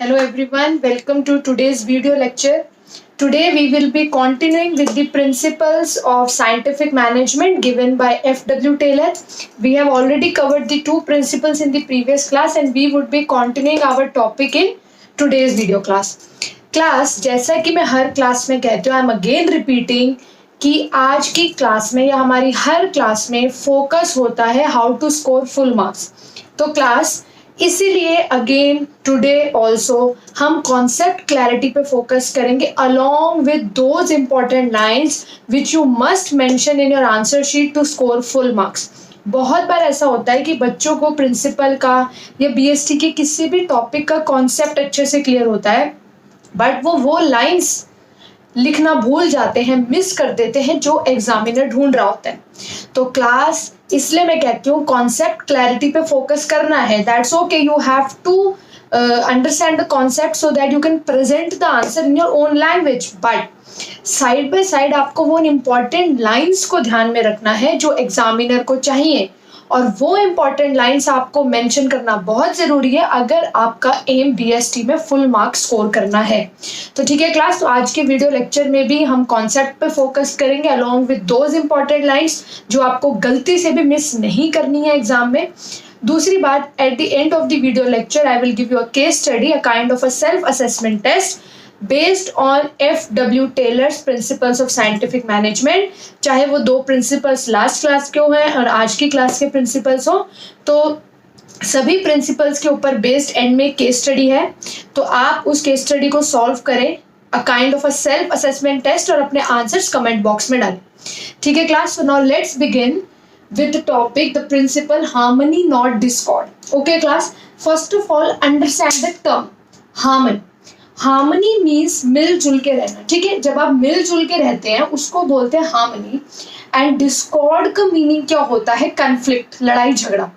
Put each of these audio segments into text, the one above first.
Hello everyone, welcome to today's video lecture. Today we will be continuing with the principles of scientific management given by F.W. Taylor. We have already covered the two principles in the previous class and we would be continuing our topic in today's video class. Class जैसा कि मैं हर class में कहती हूँ, I am again repeating कि आज की class में या हमारी हर क्लास में फोकस होता है how to score full marks. तो क्लास इसीलिए अगेन टुडे ऑल्सो हम कॉन्सेप्ट क्लैरिटी पे फोकस करेंगे along with those important lines which you must mention in your answer sheet to score full marks. बहुत बार ऐसा होता है कि बच्चों को प्रिंसिपल का या बीएसटी के किसी भी टॉपिक का कॉन्सेप्ट अच्छे से क्लियर होता है बट वो लाइन्स लिखना भूल जाते हैं, मिस कर देते हैं जो एग्जामिनर ढूंढ रहा होता है. तो क्लास इसलिए मैं कहती हूँ कॉन्सेप्ट क्लैरिटी पे फोकस करना है. That's okay, you have to understand the concept so that you can present the answer in your own language. But side by side आपको वो इम्पॉर्टेंट लाइन्स को ध्यान में रखना है जो एग्जामिनर को चाहिए और वो इम्पॉर्टेंट लाइन्स आपको मेंशन करना बहुत ज़रूरी है अगर आपका एम बीएसटी में फुल मार्क्स स्कोर करना है. तो ठीक है क्लास, तो आज के वीडियो लेक्चर में भी हम कॉन्सेप्ट पे फोकस करेंगे along with those important lines जो आपको गलती से भी मिस नहीं करनी है एग्जाम में. दूसरी बात, at the end of the video lecture I will give you a case study, a kind of a self assessment test based on F.W. Taylor's principles of scientific management. चाहे वो दो principles last class के हो हैं और आज की class के प्रिंसिपल्स हो, तो सभी प्रिंसिपल्स के ऊपर बेस्ड एंड में केस स्टडी है. तो आप उस केस स्टडी को सॉल्व करें, a kind of a self assessment test, और अपने आंसर्स कमेंट बॉक्स में डालें. ठीक है class, so now let's begin with the topic, the principle harmony not discord. Okay class, first of all understand the term harmony. Harmony means मिलजुल के रहना. ठीक है, जब आप मिलजुल के रहते हैं उसको बोलते हैं हार्मनी. एंड डिस्कॉर्ड का मीनिंग क्या होता है? कन्फ्लिक्ट, लड़ाई झगड़ा.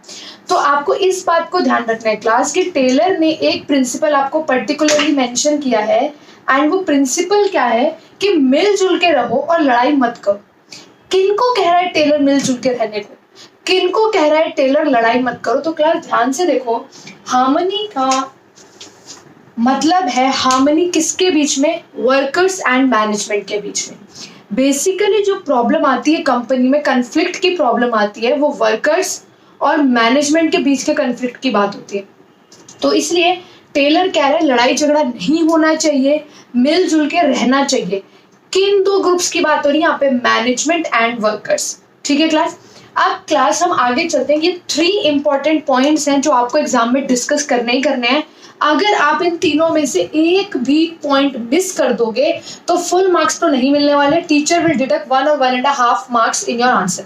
तो आपको इस बात को ध्यान रखना है क्लास कि टेलर ने एक प्रिंसिपल आपको पर्टिकुलरली मेंशन किया है एंड वो प्रिंसिपल क्या है कि मिलजुल के रहो और लड़ाई मत करो. किनको कह रहा है टेलर मिलजुल के रहने को? किनको कह रहा है टेलर लड़ाई मत करो? तो क्लास ध्यान से देखो, हार्मनी का मतलब है हार्मनी किसके बीच में? वर्कर्स एंड मैनेजमेंट के बीच में. बेसिकली जो प्रॉब्लम आती है कंपनी में, कन्फ्लिक्ट की प्रॉब्लम आती है, वो वर्कर्स और मैनेजमेंट के बीच के कन्फ्लिक्ट की बात होती है. तो इसलिए टेलर कह रहे हैं लड़ाई झगड़ा नहीं होना चाहिए, मिलजुल के रहना चाहिए. किन दो ग्रुप्स की बात हो रही है यहाँ पे? Management and workers. ठीक है क्लास, अब क्लास हम आगे चलते हैं. ये 3 इंपॉर्टेंट पॉइंट्स हैं जो आपको एग्जाम में डिस्कस करने ही करने हैं. अगर आप इन तीनों में से एक भी पॉइंट मिस कर दोगे तो फुल मार्क्स तो नहीं मिलने वाले. टीचर विल डिडक्ट 1 और 1.5 मार्क्स इन योर आंसर.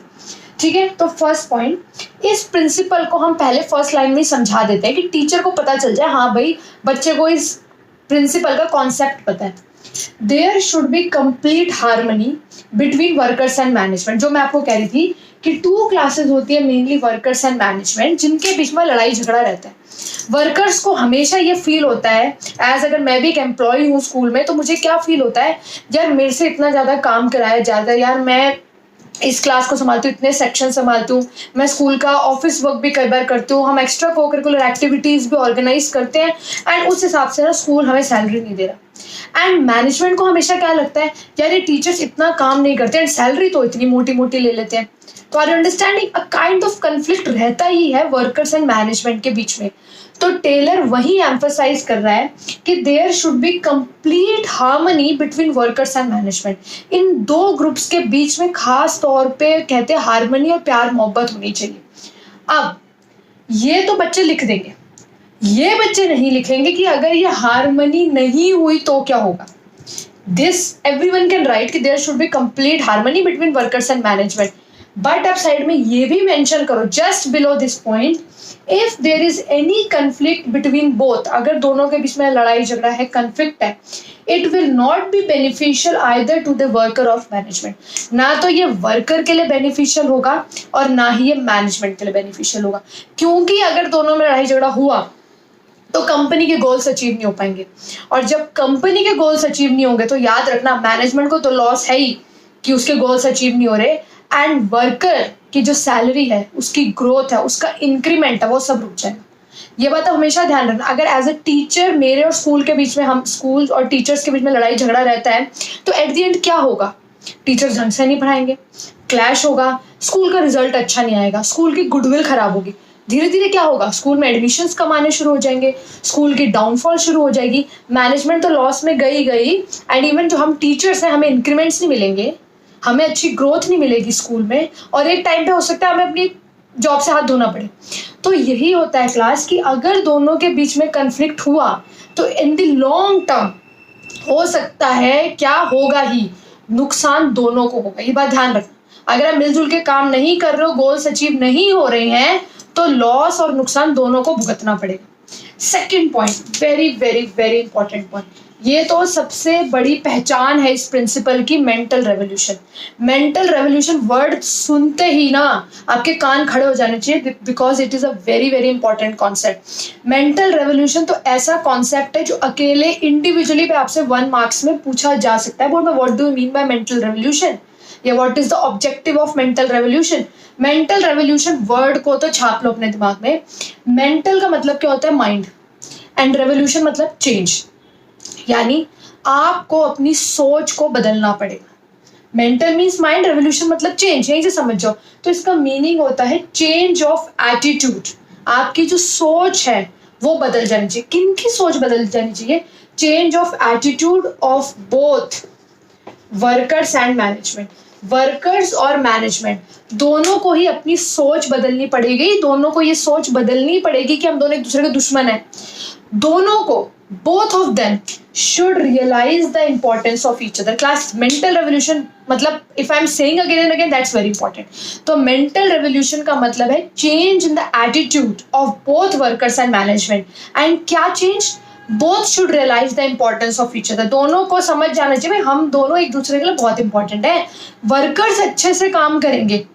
ठीक है, तो फर्स्ट पॉइंट, इस प्रिंसिपल को हम पहले फर्स्ट लाइन में समझा देते हैं कि टीचर को पता चल जाए, हाँ भाई बच्चे को इस प्रिंसिपल का कॉन्सेप्ट पता है. There should be complete harmony between workers and management. जो मैं आपको कह रही थी कि 2 क्लासेस होती है मेनली, वर्कर्स एंड मैनेजमेंट, जिनके बीच में लड़ाई झगड़ा रहता है. वर्कर्स को हमेशा ये फील होता है, एज अगर मैं भी एक एम्प्लॉय हूँ स्कूल में, तो मुझे क्या फील होता है, यार मेरे से इतना ज़्यादा काम कराया जाता है, यार मैं इस क्लास को संभालती हूँ, इतने सेक्शन संभालती हूँ, मैं स्कूल का ऑफिस वर्क भी कई बार करती हूँ, हम एक्स्ट्रा को करिकुलर एक्टिविटीज़ भी ऑर्गेनाइज करते हैं एंड उस हिसाब से ना स्कूल हमें सैलरी नहीं दे रहा. एंड मैनेजमेंट को हमेशा क्या लगता है, यार ये टीचर्स इतना काम नहीं करते एंड सैलरी तो इतनी मोटी मोटी ले लेते हैं. तो our understanding, a kind of conflict रहता ही है वर्कर्स एंड मैनेजमेंट के बीच में. तो टेलर वही एम्फसाइज कर रहा है कि there should be complete harmony between workers and management. इन दो ग्रुप्स के बीच में खास तौर पे कहते हैं हार्मनी और प्यार मोहब्बत होनी चाहिए. अब ये तो बच्चे लिख देंगे, ये बच्चे नहीं लिखेंगे कि अगर ये हार्मनी नहीं हुई तो क्या होगा. दिस एवरीवन कैन राइट कि there should be complete harmony between workers and management. But आप साइड में ये भी मेंशन करो just below this point, if there is any conflict between both, अगर दोनों के बीच में लड़ाई झगड़ा है, कंफ्लिक्ट है, it will not be beneficial either to the worker of management. ना तो ये वर्कर के लिए बेनिफिशियल होगा और ना ही ये मैनेजमेंट के लिए बेनिफिशियल होगा. क्योंकि अगर दोनों में लड़ाई झगड़ा हुआ तो कंपनी के गोल्स अचीव नहीं हो पाएंगे, और जब कंपनी के गोल्स अचीव नहीं होंगे तो याद रखना मैनेजमेंट को तो लॉस है ही कि उसके गोल्स अचीव नहीं हो रहे, एंड वर्कर की जो सैलरी है, उसकी ग्रोथ है, उसका इंक्रीमेंट है, वो सब रुक जाएगा. ये बात हमेशा ध्यान रखना। अगर एज अ टीचर मेरे और स्कूल के बीच में, हम स्कूल और टीचर्स के बीच में लड़ाई झगड़ा रहता है, तो एट द एंड क्या होगा? टीचर्स ढंग से नहीं पढ़ाएंगे, क्लैश होगा, स्कूल का रिजल्ट अच्छा नहीं आएगा, स्कूल की गुडविल खराब होगी। धीरे धीरे क्या होगा? स्कूल में एडमिशन्स कम आने शुरू हो जाएंगे, स्कूल की डाउनफॉल शुरू हो जाएगी, मैनेजमेंट तो लॉस में गई एंड इवन जो हम टीचर्स हैं, हमें इंक्रीमेंट्स नहीं मिलेंगे, हमें अच्छी ग्रोथ नहीं मिलेगी स्कूल में, और एक टाइम पे हो सकता है हमें अपनी जॉब से हाथ धोना पड़े। तो यही होता है क्लास कि अगर दोनों के बीच में कन्फ्लिक्ट हुआ तो इन द लॉन्ग टर्म हो सकता है क्या होगा ही, नुकसान दोनों को होगा। ये बात ध्यान रखना। अगर आप मिलजुल के काम नहीं कर रहे हो, गोल्स अचीव नहीं हो रहे हैं, तो लॉस और नुकसान दोनों को भुगतना पड़ेगा। Second point, very very very important point, ये तो सबसे बड़ी पहचान है इस प्रिंसिपल की, mental revolution. Mental revolution word सुनते ही ना आपके कान खड़े हो जाने चाहिए, because it is a very very important concept. Mental revolution तो ऐसा कॉन्सेप्ट है जो अकेले इंडिविजुअली पे आपसे 1 मार्क्स में पूछा जा सकता है। बोर्ड में what do you mean by mental revolution, या what is the objective of mental revolution. Mental revolution word को तो छाप लो अपने दिमाग में। मेंटल का मतलब क्या होता है? माइंड, एंड रेवोल्यूशन मतलब चेंज, यानी आपको अपनी सोच को बदलना पड़ेगा। मेंटल मीन्स माइंड, रेवोल्यूशन मतलब चेंज, यहीं से समझ जाओ। तो इसका मीनिंग होता है चेंज ऑफ एटीट्यूड। आपकी जो सोच है वो बदल जानी चाहिए। किनकी सोच बदल जानी चाहिए? Change of attitude of both workers and management. Workers और मैनेजमेंट दोनों को ही अपनी सोच बदलनी पड़ेगी। दोनों को ये सोच बदलनी पड़ेगी कि हम दोनों एक दूसरे के दुश्मन हैं। दोनों को, both of them should realize the importance of each other. Class, mental revolution मतलब if I'm saying again and again, that's very important. तो mental revolution का मतलब है change in the attitude of both workers and management. And क्या change? Both should realize the importance of each other. दोनों को समझ जाना चाहिए हम दोनों एक दूसरे के लिए बहुत इंपॉर्टेंट है। वर्कर्स अच्छे से काम करेंगे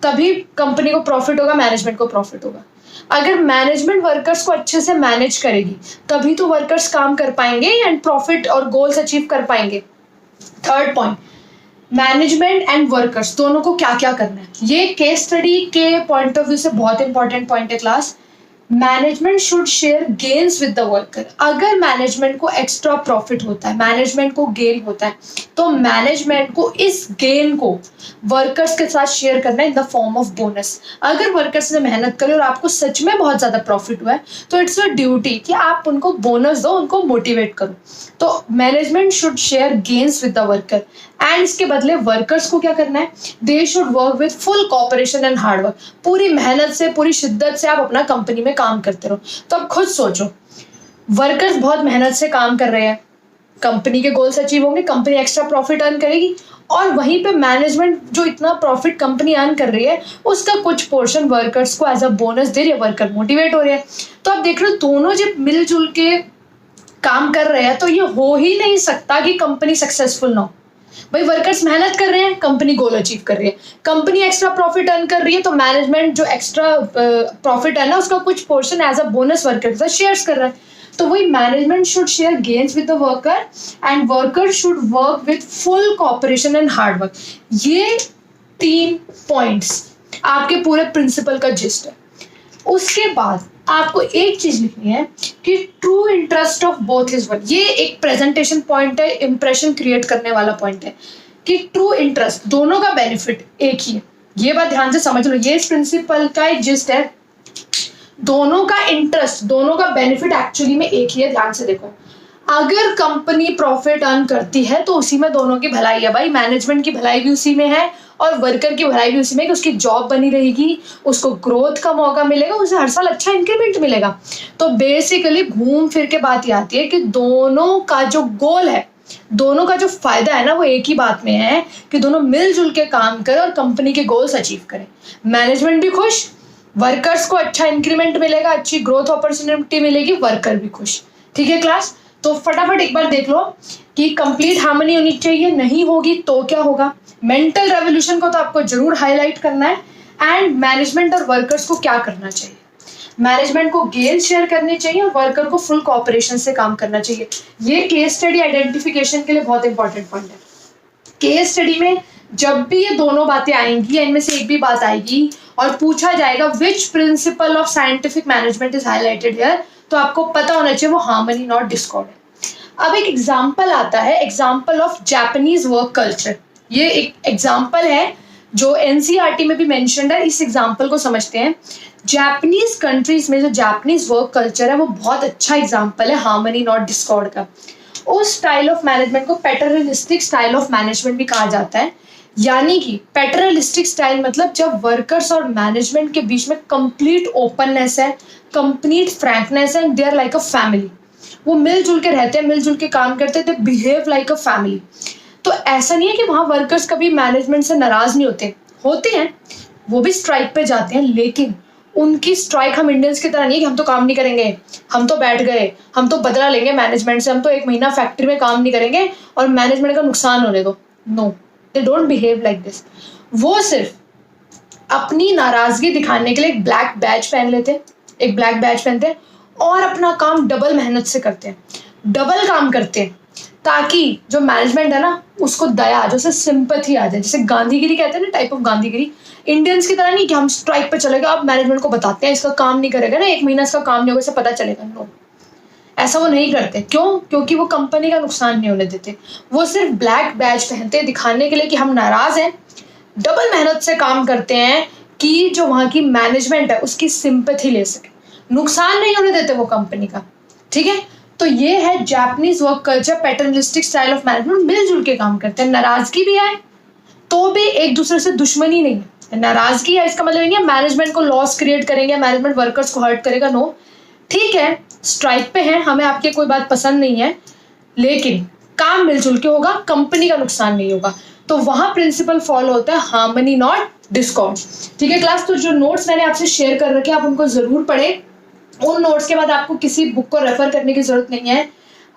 तभी कंपनी को प्रॉफिट होगा, मैनेजमेंट को प्रॉफिट होगा। अगर मैनेजमेंट वर्कर्स को अच्छे से मैनेज करेगी तभी तो वर्कर्स काम कर पाएंगे एंड प्रॉफिट और गोल्स अचीव कर पाएंगे। Third point, management and workers दोनों को क्या क्या करना है, ये केस स्टडी के पॉइंट ऑफ व्यू से बहुत इंपॉर्टेंट पॉइंट है class. Management should share gains with the worker. अगर मैनेजमेंट को एक्स्ट्रा प्रॉफिट होता है, मैनेजमेंट को गेन होता है, तो मैनेजमेंट को इस गेन को वर्कर्स के साथ शेयर करना है in the form of bonus. अगर वर्कर्स ने मेहनत करी और आपको सच में बहुत ज्यादा प्रॉफिट हुआ है तो इट्स योर ड्यूटी कि आप उनको बोनस दो, उनको मोटिवेट करो। तो management should share gains with the worker and इसके बदले वर्कर्स को क्या करना है? They should work with full cooperation and hard work. पूरी मेहनत से, पूरी शिद्दत से आप अपना कंपनी में काम करते रहो। तो अब खुद सोचो, वर्कर्स बहुत मेहनत से काम कर रहे हैं, कंपनी के गोल्स अचीव होंगे, कंपनी एक्स्ट्रा प्रॉफिट अर्न करेगी, और वहीं पे मैनेजमेंट जो इतना प्रॉफिट कंपनी अर्न कर रही है उसका कुछ पोर्शन वर्कर्स को एज अ बोनस दे रही है, वर्कर मोटिवेट हो रहे हैं। तो आप देख रहे हो दोनों जब मिलजुल के काम कर रहे हैं तो ये हो ही नहीं सकता कि कंपनी सक्सेसफुल ना हो। भाई वर्कर्स मेहनत कर रहे हैं, कंपनी गोल अचीव कर रही है, कंपनी एक्स्ट्रा प्रॉफिट अर्न कर रही है, तो मैनेजमेंट जो एक्स्ट्रा प्रॉफिट है ना उसका कुछ portion as a bonus worker के साथ शेयर्स कर रहा है। तो वही management should share gains with the worker and worker should work with full cooperation and hard work. ये 3 पॉइंट्स आपके पूरे प्रिंसिपल का जिस्ट है। उसके बाद आपको एक चीज लिखनी है कि true interest of both is one. ये एक प्रेजेंटेशन पॉइंट है, इंप्रेशन क्रिएट करने वाला पॉइंट है कि ट्रू इंटरेस्ट, दोनों का बेनिफिट एक ही है। ये बात ध्यान से समझ लो, ये इस प्रिंसिपल का एक जिस्ट है। दोनों का इंटरेस्ट, दोनों का बेनिफिट एक्चुअली में एक ही है। ध्यान से देखो, अगर कंपनी प्रॉफिट अर्न करती है तो उसी में दोनों की भलाई है। भाई मैनेजमेंट की भलाई भी उसी में है और वर्कर की भलाई भी उसी में, कि उसकी जॉब बनी रहेगी, उसको ग्रोथ का मौका मिलेगा, उसे हर साल अच्छा इंक्रीमेंट मिलेगा। तो बेसिकली घूम फिर के बात ये आती है कि दोनों का जो गोल है, दोनों का जो फायदा है ना, वो एक ही बात में है कि दोनों मिलजुल के काम करें और कंपनी के गोल्स अचीव करें। मैनेजमेंट भी खुश, वर्कर्स को अच्छा इंक्रीमेंट मिलेगा, अच्छी ग्रोथ अपॉर्चुनिटी मिलेगी, वर्कर भी खुश। ठीक है क्लास, तो फटाफट एक बार देख लो कि कंप्लीट हार्मनी होनी चाहिए, नहीं होगी तो क्या होगा। मेंटल रेवोल्यूशन को तो आपको जरूर हाईलाइट करना है। एंड मैनेजमेंट और वर्कर्स को क्या करना चाहिए? मैनेजमेंट को गेन शेयर करनी चाहिए और वर्कर को फुल कोऑपरेशन से काम करना चाहिए। ये केस स्टडी आइडेंटिफिकेशन के लिए बहुत इंपॉर्टेंट पॉइंट है। केस स्टडी में जब भी ये दोनों बातें आएंगी या इनमें से एक भी बात आएगी और पूछा जाएगा which principle of scientific management is highlighted here, तो आपको पता होना चाहिए वो हार्मनी नॉट डिस्कॉर्ड है। अब एक एग्जाम्पल आता है, example of Japanese work culture. ये एक एग्जाम्पल है जो एनसीईआरटी में भी मेंशन्ड है। इस एग्जाम्पल को समझते हैं। जापानीज कंट्रीज में जो जापानीज वर्क कल्चर है वो बहुत अच्छा एग्जाम्पल है हार्मनी नॉट डिस्कॉर्ड का। उस स्टाइल ऑफ मैनेजमेंट को पैटर्नलिस्टिक स्टाइल ऑफ मैनेजमेंट भी कहा जाता है। यानी कि पैटर्नलिस्टिक स्टाइल मतलब जब वर्कर्स और मैनेजमेंट के बीच में कंप्लीट ओपननेस है, कंप्लीट फ्रैंकनेस है, and they are like a family. वो मिलजुल के रहते हैं, मिलजुल के काम करते हैं, they behave like a family. तो ऐसा नहीं है कि वहां वर्कर्स कभी मैनेजमेंट से नाराज नहीं होते हैं, वो भी स्ट्राइक पे जाते हैं, लेकिन उनकी स्ट्राइक हम इंडियंस की तरह नहीं है कि हम तो काम नहीं करेंगे, हम तो बैठ गए, हम तो बदला लेंगे मैनेजमेंट से, हम तो 1 महीना फैक्ट्री में काम नहीं करेंगे और मैनेजमेंट का नुकसान होने दो। No, they don't behave like this. वो सिर्फ अपनी नाराजगी दिखाने के लिए एक ब्लैक बैज पहन लेते हैं, एक ब्लैक बैज पहनते हैं और अपना काम डबल मेहनत से करते हैं, डबल काम करते हैं, ताकि जो मैनेजमेंट है ना उसको दया, जैसे सिंपैथी आ जाए। जैसे गांधीगिरी कहते हैं ना, टाइप ऑफ गांधीगिरी। इंडियंस की तरह नहीं कि हम स्ट्राइक पे चलेगा, अब मैनेजमेंट को बताते हैं इसका काम नहीं करेगा ना, 1 महीना इसका काम नहीं होगा, इसे पता चलेगा। नो, ऐसा वो नहीं करते। क्यों? क्योंकि वो कंपनी का नुकसान नहीं होने देते। वो सिर्फ ब्लैक बैज पहनते हैं दिखाने के लिए कि हम नाराज हैं, डबल मेहनत से काम करते हैं कि जो वहां की मैनेजमेंट है उसकी सिंपैथी ले सके, नुकसान नहीं होने देते वो कंपनी का। ठीक है, तो ये है Japanese work culture, paternalistic style of management. मिलजुल के काम करते हैं, नाराजगी भी आए तो भी एक दूसरे से दुश्मनी नहीं है। नाराजगी है इसका मतलब नहीं है मैनेजमेंट को लॉस क्रिएट करेंगे, मैनेजमेंट वर्कर्स को हर्ट करेगा। नो, ठीक है स्ट्राइक पे हैं, हमें आपकी कोई बात पसंद नहीं है, लेकिन काम मिलजुल के होगा, कंपनी का नुकसान नहीं होगा। तो वहां प्रिंसिपल फॉलो होता है हार्मनी नॉट डिस्कॉर्ड। ठीक है क्लास, तो जो नोट्स मैंने आपसे शेयर कर रखे आप उनको जरूर पढ़े। उन नोट्स के बाद आपको किसी बुक को रेफर करने की जरूरत नहीं है।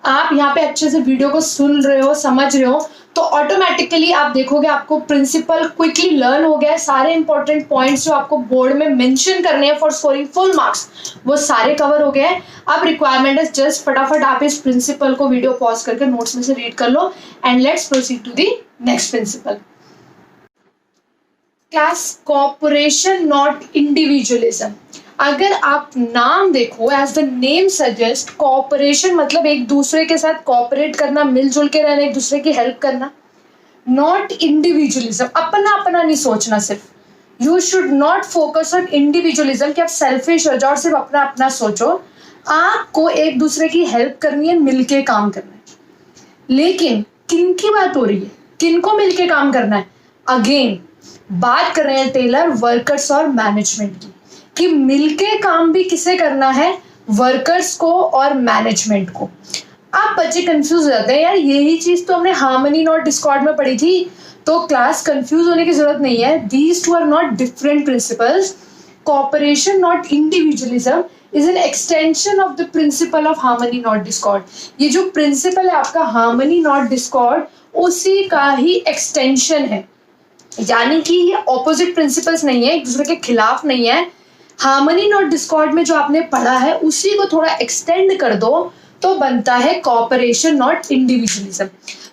आप यहाँ पे अच्छे से वीडियो को सुन रहे हो, समझ रहे हो, तो ऑटोमेटिकली आप देखोगे आपको प्रिंसिपल क्विकली लर्न हो गया है। सारे इंपॉर्टेंट पॉइंट्स जो आपको बोर्ड में मेंशन करने हैं फॉर स्कोरिंग फुल मार्क्स, वो सारे कवर हो गए हैं। अब रिक्वायरमेंट है जस्ट फटाफट आप इस प्रिंसिपल को वीडियो पॉज करके नोट्स में से रीड कर लो and let's proceed to the next principle. Class, cooperation not individualism. अगर आप नाम देखो, as the name suggest, cooperation मतलब एक दूसरे के साथ कॉपरेट करना, मिलजुल के रहना, एक दूसरे की हेल्प करना। नॉट इंडिविजुअलिज्म, अपना अपना नहीं सोचना सिर्फ। You should not focus on individualism कि आप सेल्फिश हो जाओ और सिर्फ अपना अपना सोचो। आपको एक दूसरे की हेल्प करनी है, मिलके काम करना है। लेकिन किन की बात हो रही है, किनको मिलके काम करना है? अगेन बात कर रहे हैं टेलर वर्कर्स और मैनेजमेंट की, कि मिलके काम भी किसे करना है? वर्कर्स को और मैनेजमेंट को। आप बच्चे कंफ्यूज हो जाते हैं, यार यही चीज तो हमने हार्मनी नॉट डिस्कॉर्ड में पढ़ी थी। तो क्लास कंफ्यूज होने की जरूरत नहीं है, these two are not different principles. Cooperation not individualism is an extension of the principle of harmony not discord. ये जो प्रिंसिपल है आपका हार्मनी नॉट डिस्कॉर्ड, उसी का ही एक्सटेंशन है। यानी कि ये ऑपोजिट प्रिंसिपल्स नहीं है, एक दूसरे के खिलाफ नहीं है। हार्मनी नॉट डिस्कॉर्ड में जो आपने पढ़ा है उसी को थोड़ा एक्सटेंड कर दो तो बनता है cooperation not individualism.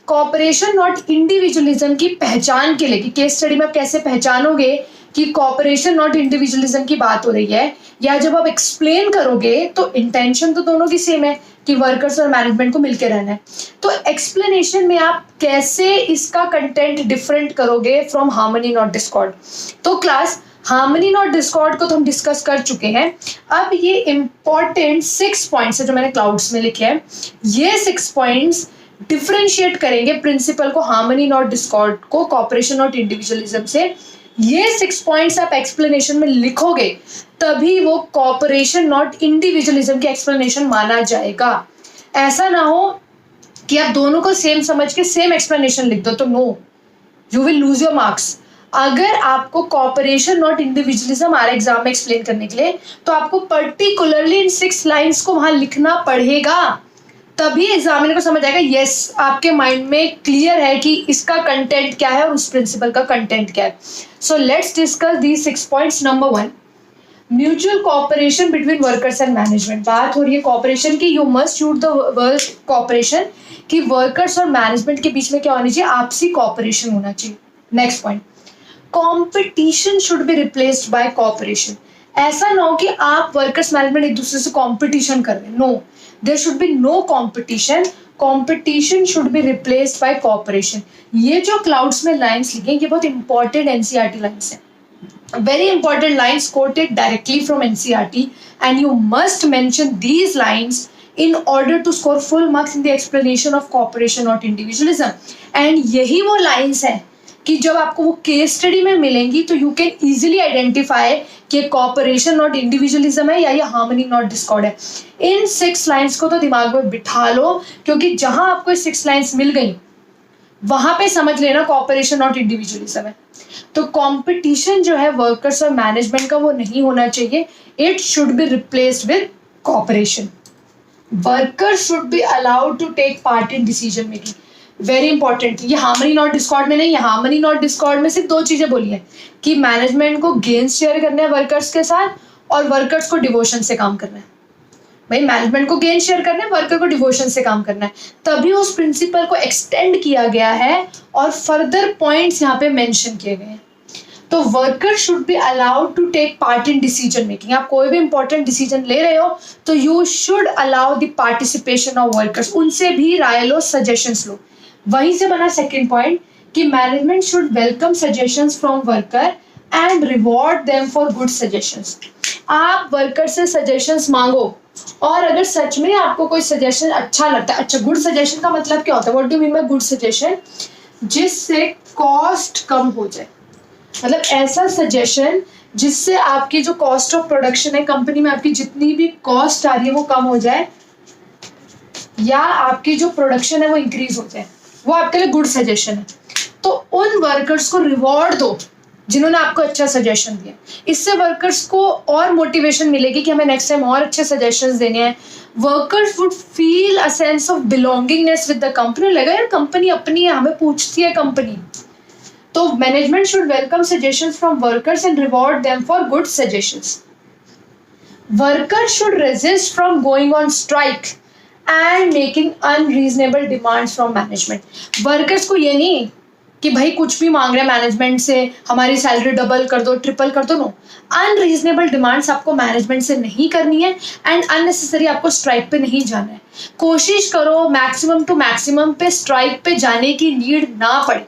Cooperation not individualism की पहचान के लिए, कि केस स्टडी में आप कैसे पहचानोगे कि कॉपरेशन नॉट इंडिविजुअलिज्म की बात हो रही है, या जब आप एक्सप्लेन करोगे तो इंटेंशन तो दोनों की सेम है कि वर्कर्स और मैनेजमेंट को मिलकर रहना है। तो एक्सप्लेनेशन में आप कैसे इसका कंटेंट डिफरेंट करोगे फ्रॉम हार्मनी नॉट डिस्कॉर्ड। तो क्लास, हार्मनी नॉट डिस्कॉर्ड को तो हम डिस्कस कर चुके हैं। अब ये इंपॉर्टेंट 6 पॉइंट्स है जो मैंने क्लाउड्स में लिखे हैं, ये 6 पॉइंट्स डिफरेंशिएट करेंगे प्रिंसिपल को, हार्मनी नॉट डिस्कॉर्ड को कॉपरेशन नॉट इंडिविजुअलिज्म से। ये 6 पॉइंट्स आप एक्सप्लेनेशन में लिखोगे तभी वो कॉपरेशन नॉट इंडिविजुअलिज्म की एक्सप्लेनेशन माना जाएगा। ऐसा ना हो कि आप दोनों को सेम समझ के सेम एक्सप्लेनेशन लिख दो, तो no, you will lose your marks. अगर आपको कॉपरेशन नॉट इंडिविजुअलिज्म आ रहा है एग्जाम में एक्सप्लेन करने के लिए, तो आपको पर्टिकुलरली इन 6 लाइंस को वहां लिखना पड़ेगा, तभी एग्जामिनर को समझ आएगा यस आपके माइंड में क्लियर है कि इसका कंटेंट क्या है और उस प्रिंसिपल का कंटेंट क्या है। So let's discuss these 6 points. Number 1, mutual cooperation between workers and management. बात हो रही है कॉपरेशन की, you must use the word cooperation, कि वर्कर्स और मैनेजमेंट के बीच में क्या होनी चाहिए? आपसी कॉपरेशन होना चाहिए। Next point, competition should be replaced by cooperation. ऐसा ना हो कि आप वर्कर्स मैनेजमेंट एक दूसरे से कंपटीशन कर रहे हैं, no, there should be no competition, competition should be replaced by cooperation. ये जो क्लाउड्स में लाइंस लिखे ये बहुत इंपॉर्टेंट एनसीईआरटी लाइंस हैं, very important lines quoted directly from NCERT, and you must mention these lines in order to score full marks in the explanation of cooperation not individualism। and यही वो lines हैं कि जब आपको वो case study में मिलेंगी तो यू कैन इजिली आइडेंटिफाई कि कॉपरेशन नॉट इंडिविजुअलिज्म है या ये हार्मनी नॉट डिस्कॉर्ड है। इन 6 लाइंस को तो दिमाग में बिठा लो, क्योंकि जहां आपको 6 लाइंस मिल गई वहां पे समझ लेना कॉपरेशन नॉट इंडिविजुअलिज्म है। तो कंपटीशन जो है वर्कर्स और मैनेजमेंट का वो नहीं होना चाहिए, it should be replaced with cooperation. Workers should be allowed to take part in decision making, very important. ये हार्मनी नॉट डिस्कॉर्ड में नहीं, हार्मनी नॉट डिस्कॉर्ड में सिर्फ 2 चीजें बोली है कि मैनेजमेंट को गेन्स शेयर करने हैं वर्कर्स के साथ और वर्कर्स को डिवोशन से काम करना है। भाई मैनेजमेंट को गेन शेयर करना है, वर्कर को डिवोशन से काम करना है, तभी उस प्रिंसिपल को एक्सटेंड किया गया है और फर्दर पॉइंट्स यहाँ पे मेंशन किए गए हैं। तो worker should be allowed to take part in decision making. आप कोई भी इंपॉर्टेंट डिसीजन ले रहे हो तो you should allow the participation of workers, उनसे भी राय लो, सजेशंस लो। वहीं से बना सेकेंड पॉइंट कि management should welcome suggestions from worker and reward them for good suggestions. आप वर्कर से सजेशंस मांगो और अगर सच में आपको कोई सजेशन अच्छा लगता है, अच्छा गुड सजेशन का मतलब क्या होता है, what do you mean bye good suggestion, जिससे कॉस्ट कम हो जाए, मतलब ऐसा सजेशन जिससे आपकी जो कॉस्ट ऑफ प्रोडक्शन है कंपनी में, आपकी जितनी भी कॉस्ट आ रही है वो कम हो जाए या आपकी जो प्रोडक्शन है वो इंक्रीज हो जाए, वो आपके लिए गुड सजेशन है। तो उन वर्कर्स को रिवॉर्ड दो जिन्होंने आपको अच्छा सजेशन दिया, इससे वर्कर्स को और मोटिवेशन मिलेगी कि हमें नेक्स्ट टाइम और अच्छे सजेशंस देने हैं। Workers would feel a sense of belongingness with the company, लगा यार कंपनी अपनी है, हमें पूछती है कंपनी। तो management should welcome suggestions from workers and reward them for good suggestions. Workers should resist from going on strike and making unreasonable demands from management. Workers को ये नहीं कि भाई कुछ भी मांग रहे हैं मैनेजमेंट से, हमारी सैलरी डबल कर दो, ट्रिपल कर दो, नो, अनरीजनेबल डिमांड्स आपको मैनेजमेंट से नहीं करनी है एंड अननेसेसरी आपको स्ट्राइक पे नहीं जाना है। कोशिश करो मैक्सिमम टू मैक्सिमम पे स्ट्राइक पे जाने की नीड ना पड़े।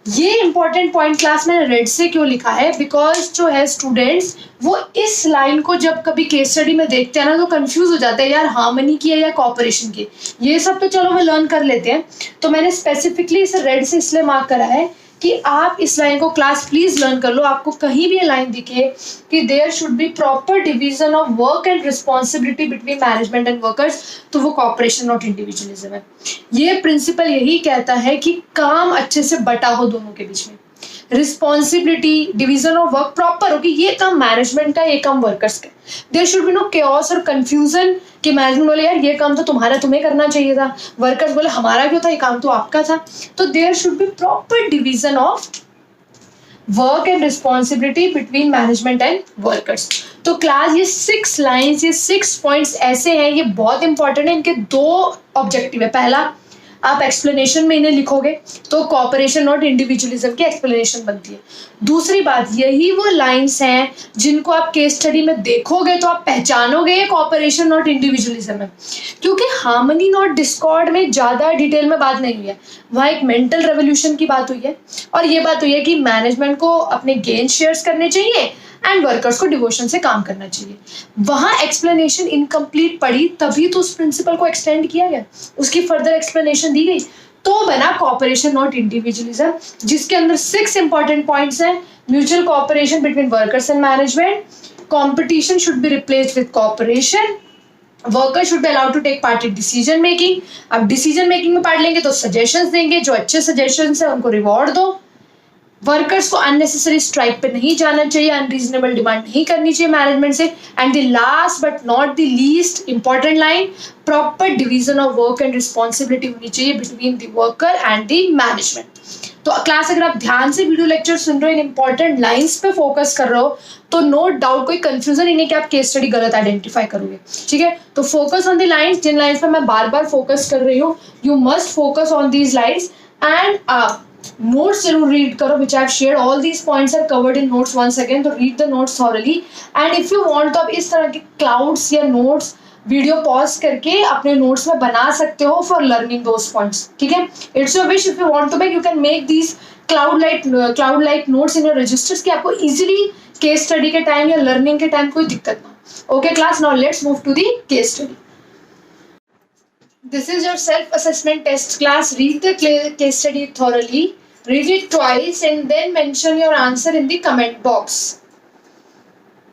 ये इंपॉर्टेंट पॉइंट क्लास में रेड से क्यों लिखा है, बिकॉज जो है स्टूडेंट्स वो इस लाइन को जब कभी केस स्टडी में देखते हैं ना तो कंफ्यूज हो जाते हैं, यार हार्मनी की है या कॉपरेशन की, ये सब तो चलो वो लर्न कर लेते हैं। तो मैंने स्पेसिफिकली इसे रेड से इसलिए मार्क करा है कि आप इस लाइन को क्लास प्लीज लर्न कर लो। आपको कहीं भी ये लाइन दिखे कि there should be proper division of work and responsibility between management and workers, तो वो कॉपरेशन नॉट इंडिविजुअलिज्म है। ये प्रिंसिपल यही कहता है कि काम अच्छे से बटा हो दोनों के बीच में, responsibility, division of work proper हो कि ये काम मैनेजमेंट का, ये काम वर्कर्स का। There should be no chaos और कंफ्यूजन कि मैनेजमेंट बोले यार ये काम तो तुम्हारा, तुम्हें करना चाहिए था, वर्कर्स बोले हमारा क्यों था, ये काम तो आपका था। तो there should be proper division of work and responsibility between management and workers. तो क्लास ये 6 लाइन्स, ये 6 पॉइंट्स ऐसे हैं, ये बहुत इंपॉर्टेंट है। इनके 2 ऑब्जेक्टिव है। पहला, आप एक्सप्लेनेशन में इन्हें लिखोगे तो कॉपरेशन नॉट इंडिविजुअलिज्म की एक्सप्लेनेशन बनती है। दूसरी बात, यही वो लाइंस हैं जिनको आप केस स्टडी में देखोगे तो आप पहचानोगे ये कॉपरेशन नॉट इंडिविजुअलिज्म है, क्योंकि हार्मनी नॉट डिस्कॉर्ड में ज़्यादा डिटेल में बात नहीं हुई है। वहाँ एक मेंटल रेवोल्यूशन की बात हुई है और ये बात हुई है कि मैनेजमेंट को अपने गेन शेयर्स करने चाहिए एंड वर्कर्स को डिवोशन से काम करना चाहिए। वहाँ एक्सप्लेनेशन इनकम्प्लीट पड़ी, तभी तो उस प्रिंसिपल को एक्सटेंड किया गया, उसकी फर्दर एक्सप्लेनेशन दी गई, तो बना कॉपरेशन नॉट इंडिविजुअलिज्म, जिसके अंदर 6 इंपॉर्टेंट पॉइंट्स हैं। Mutual cooperation between workers and management, competition should be replaced with cooperation, worker should be allowed to take part in decision making. अब डिसीजन मेकिंग में part लेंगे तो सजेशंस देंगे, जो अच्छे सजेशंस है उनको रिवॉर्ड दो। वर्कर्स को अननेसेसरी स्ट्राइक पे नहीं जाना चाहिए, अनरीजनेबल डिमांड नहीं करनी चाहिए मैनेजमेंट से। And the last but not the least important line, proper division of work and responsibility होनी चाहिए between the worker and the management. तो क्लास अगर आप ध्यान से वीडियो लेक्चर सुन रहे हो, इन इंपॉर्टेंट लाइंस पे फोकस कर रहे हो, तो नो डाउट कोई कंफ्यूजन ही नहीं कि आप केस स्टडी गलत आइडेंटिफाई करोगे। ठीक है, तो फोकस ऑन द लाइंस, जिन लाइंस पे मैं बार बार फोकस कर रही हूँ, you must focus on these lines and notes जरूर रीड करो which I have shared, all these points are covered in notes once again, तो read the notes thoroughly. And if you want तो आप इस तरह के क्लाउड्स या notes video pause करके अपने नोट्स में बना सकते हो फॉर लर्निंग दोज पॉइंट्स, ठीक है। It's your wish, if you want to make you can make these cloud like notes in your registers कि आपको इजीली केस स्टडी के टाइम या लर्निंग के टाइम कोई दिक्कत ना। Okay class, now let's move to the case study. This is your self-assessment test class. Read the case study thoroughly. Read it twice and then mention your answer in the comment box.